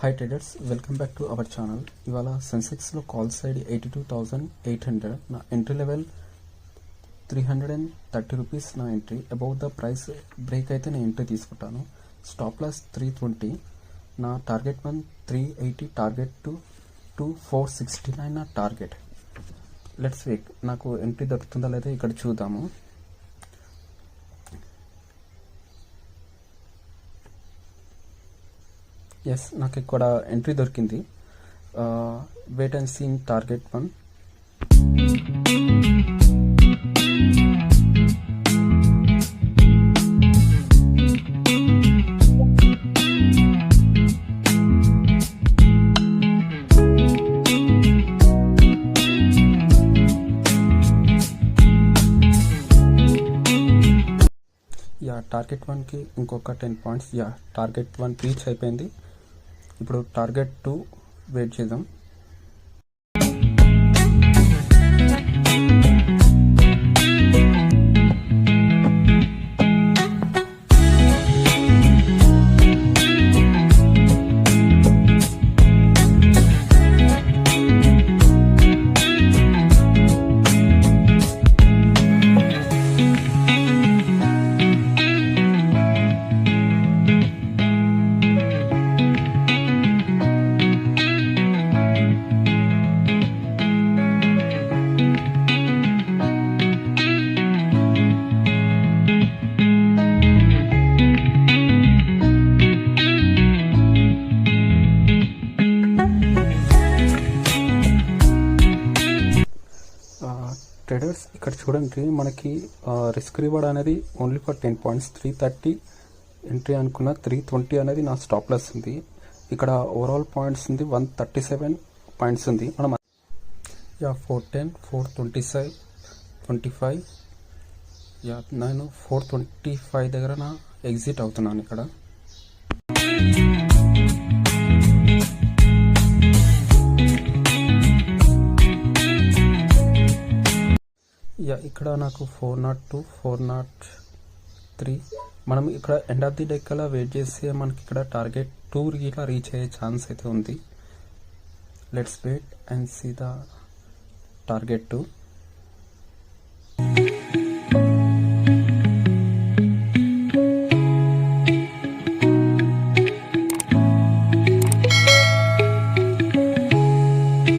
Hi traders, welcome back to our channel. ఇవాళ సెన్సెక్స్లో call side 82,800, నా entry level 330 rupees నా entry. About the price break అయితే నేను entry తీసుకుంటాను. స్టాప్ లాస్ 320, నా టార్గెట్ 380, టార్గెట్ 469 నా టార్గెట్. లెట్స్ వెయిట్, నాకు ఎంట్రీ దొరుకుతుందా లేదా ఇక్కడ చూద్దాము. ఎస్, నాకు ఇక్కడ ఎంట్రీ దొరికింది. Wait and see in target 1. Yeah, target 1కి ఇంకొక 10 పాయింట్స్. యా, టార్గెట్ 1 రీచ్ అయిపోయింది. ఇప్పుడు టార్గెట్ 2 వెయిట్ చేద్దాం. ట్రేడర్స్, ఇక్కడ చూడండి, మనకి రిస్క్ రివార్డ్ అనేది ఓన్లీ ఫర్ 10 పాయింట్స్. 330 ఎంట్రీ అనుకున్న, 320 అనేది నా స్టాప్ లాస్ ఉంది. ఇక్కడ ఓవరాల్ పాయింట్స్ ఉంది 137 పాయింట్స్ ఉంది. మనం 410, 425, 25, నేను 425 దగ్గర నా ఎగ్జిట్ అవుతున్నాను. ఇక్కడ ఇక్కడ నాకు 402, 403. మనం ఇక్కడ ఎండ్ ఆఫ్ ది డే కల్లా వెయిట్ చేస్తే మనకి ఇక్కడ టార్గెట్ 2 ఇలా రీచ్ అయ్యే ఛాన్స్ అయితే ఉంది. Let's wait and see the target 2.